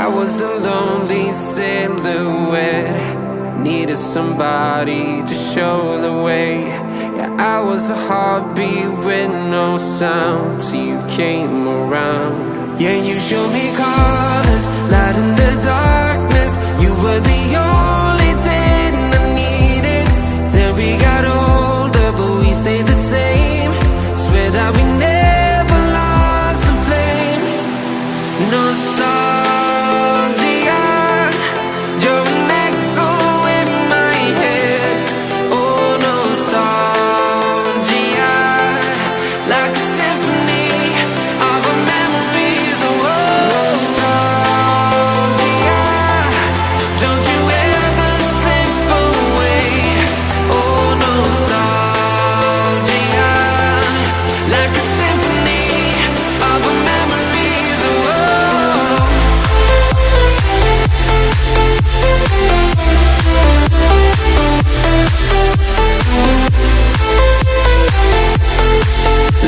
was a lonely silhouette, needed somebody to show the way. Yeah, I was a heartbeat with no sound till you came around. Yeah, you showed me colors, light in the darkness. You were the only thing I needed. Then we got older, but we stayed the same. Swear that we never lost the flame. Nostalgia, you're an echo in my head. Oh, nostalgia, like a symphony of our memories. Oh, nostalgia, don't you ever slip away. Oh, nostalgia, like a symphony of our memories. Oh,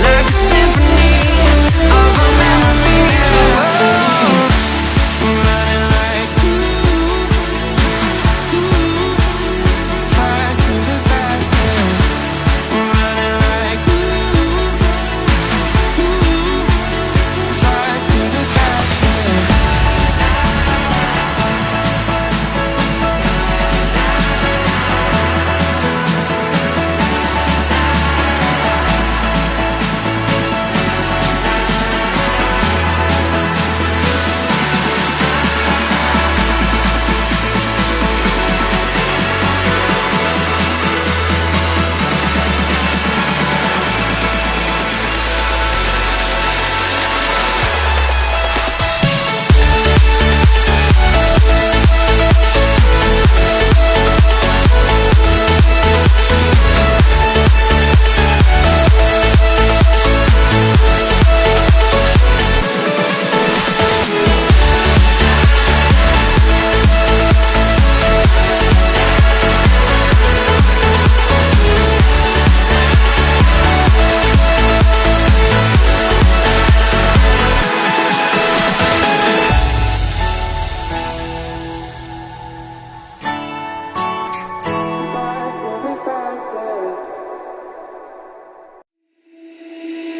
like a symphony of our memories. Running like faster and faster. Running like faster and faster.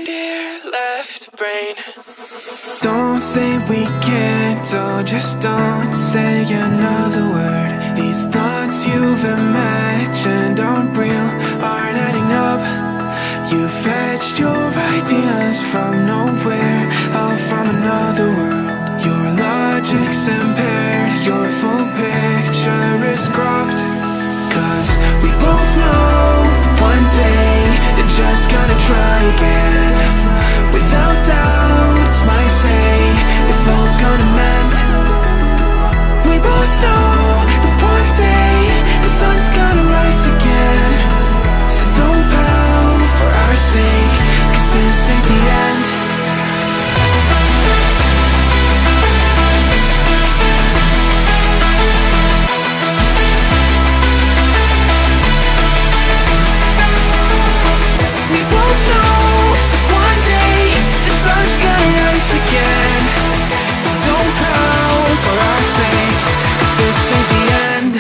Dear left brain, don't say we can't, oh, just don't say another word. These thoughts you've imagined aren't real, aren't adding up. You fetched your ideas from nowhere, all from another world. Your logic's impaired, your full picture is cropped. 'Cause we both know one day they're just gonna try again. Without doubt, my say, if all's gonna mend. We both know that one day the sun's gonna rise again. So don't pout for our sake, 'cause this ain't the end. We both know that one day the sun's gonna rise again. So don't pout for our sake, 'cause this ain't the end.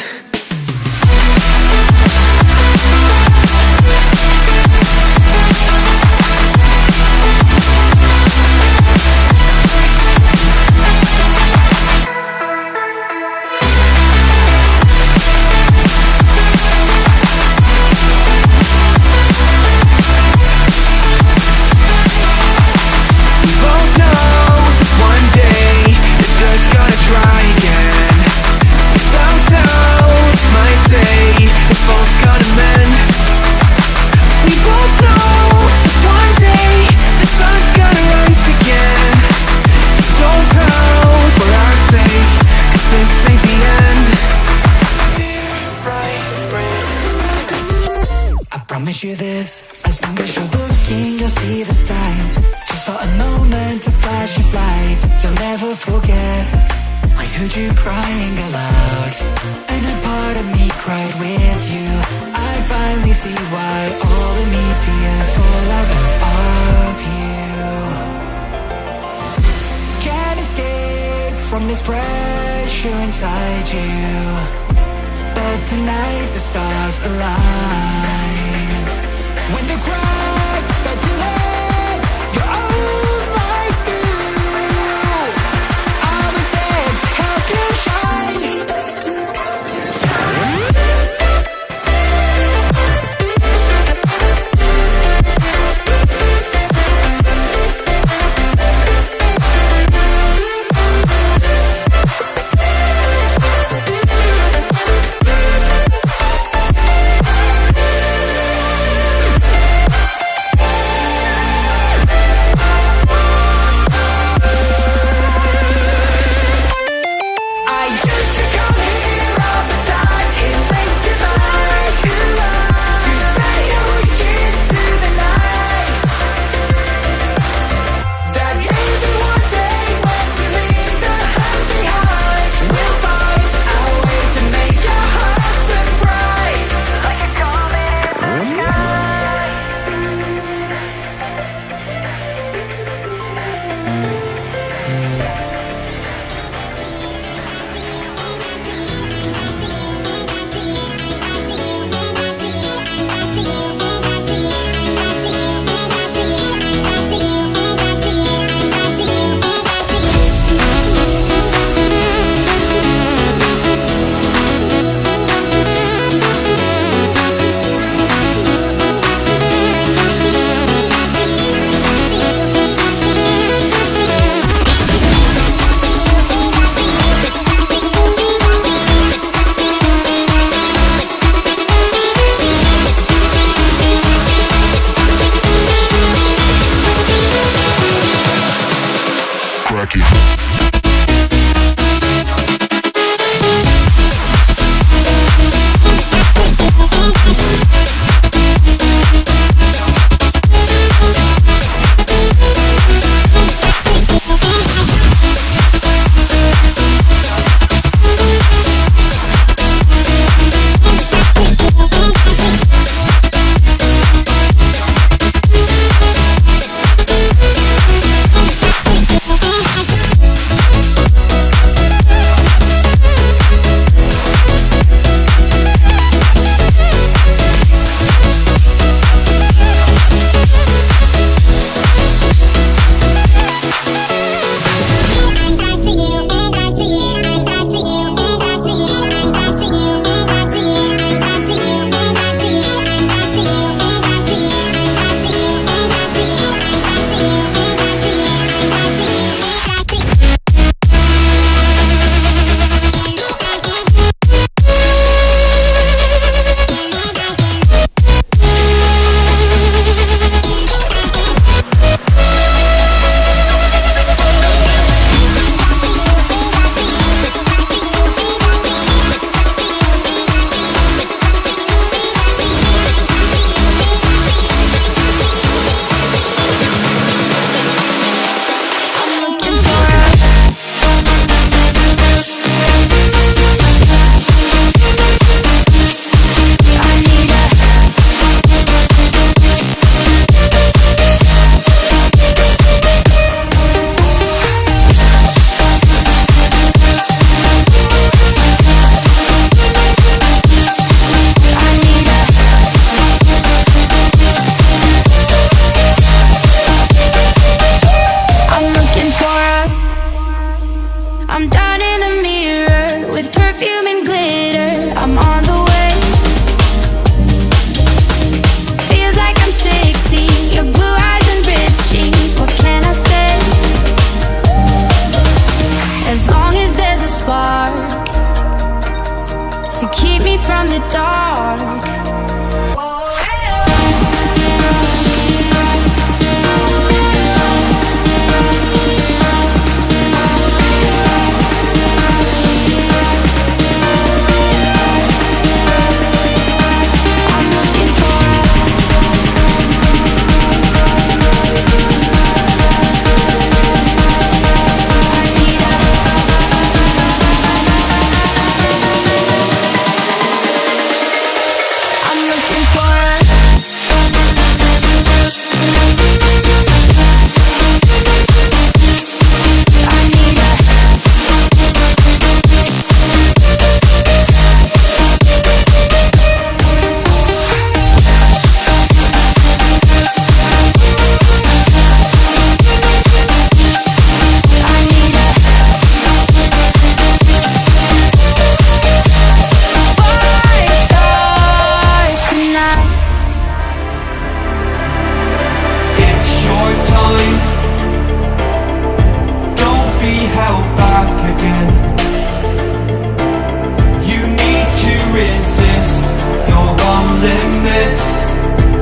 We both know that one day they're just gonna try again. Without doubt, my say, if all's gonna mend. We both know that one day the sun's gonna rise again. So don't pout for our sake, 'cause this ain't the end. Dear right brain, I promise you this, as long as you're looking, you'll see the signs. Just for a moment, a flash of light, you'll never forget. I heard you crying aloud, and a part of me cried with you. I finally see why all the tears fall out of you. Can't escape from this pressure inside you. But tonight the stars align. When the cracks start to let your own light through, I'll be there to help you shine.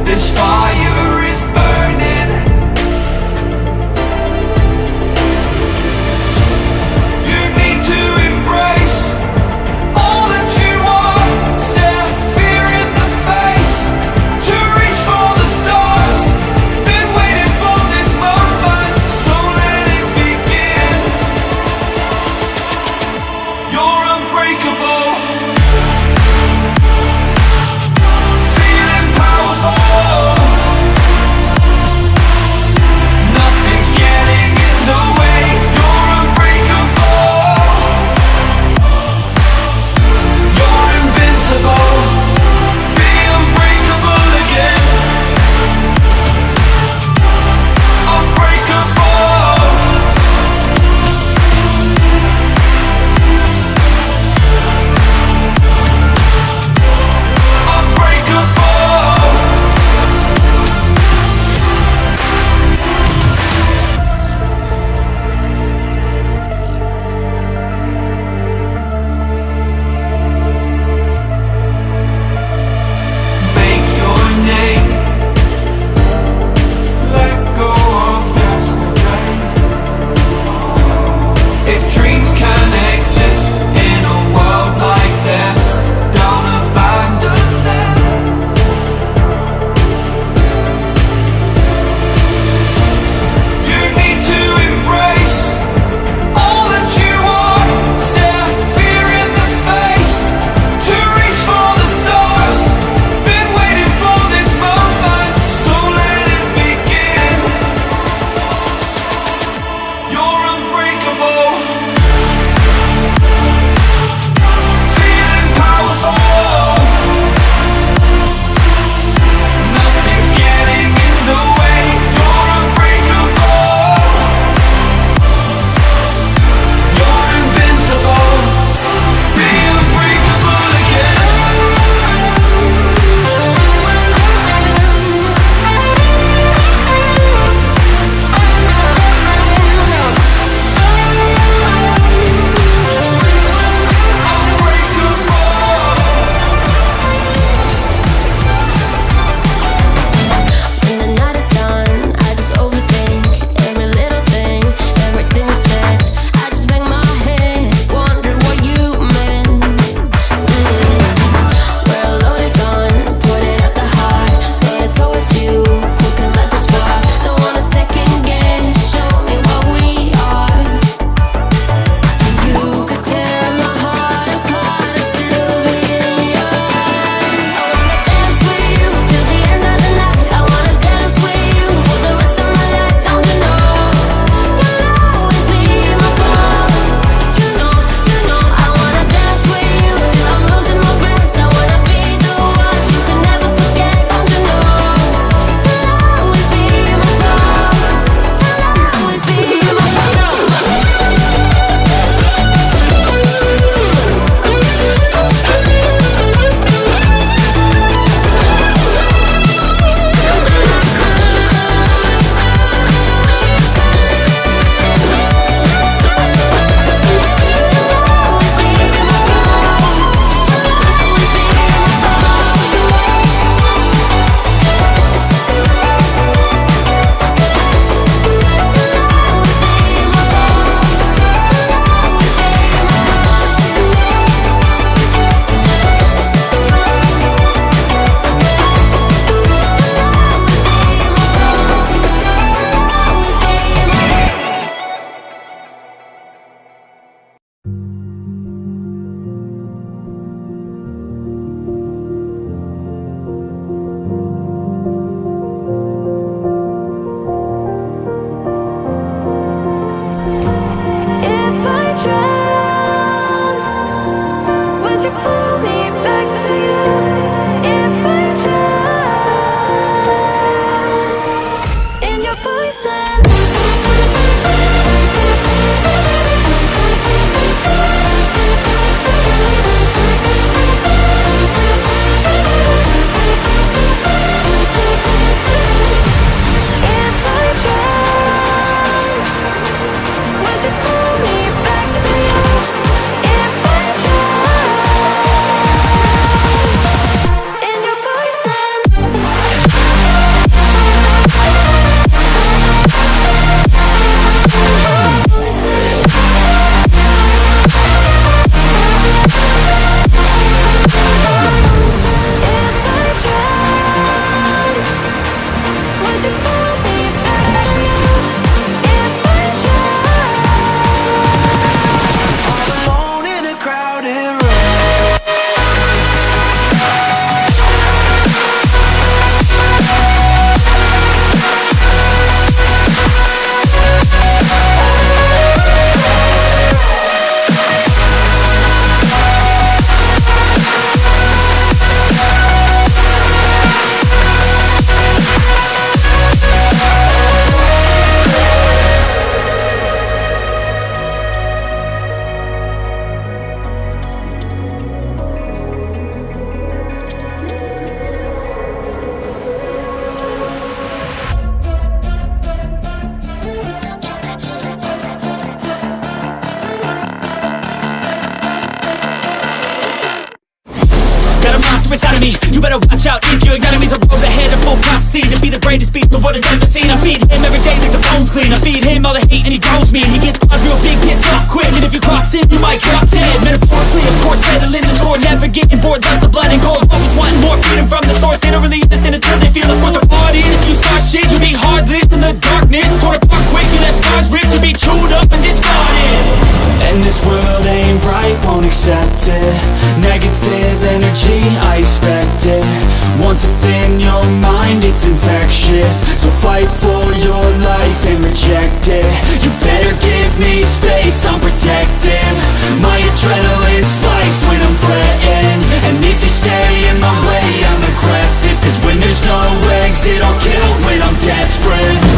This fire is burning. You need to embrace all that you are. Stare fear in the face, to reach for the stars. Been waiting for this moment, so let it begin. You're unbreakable. Feeling powerful. greatest beast the world has ever seen. I feed him every day like the bones clean. I feed him all the hate and he grows me. And he gets cars real big, pissed off quick. And if you cross him, you might drop dead. Metaphorically, of course, settling the score. Never getting bored, loves the blood and gold. Always wanting more freedom from the source. They don't really understand until they feel it. For the party, and if you start shit, you be heartless in the darkness. Torn apart quick, you left scars ripped. You be chewed up and discarded. And this world ain't right, won't accept it. Negative energy, I expect it. Once it's in your mind, it's infectious. So fight for your life and reject it. You better give me space, I'm protective. My adrenaline spikes when I'm threatened. And if you stay in my way, I'm aggressive. Cause when there's no exit, I'll kill when I'm desperate.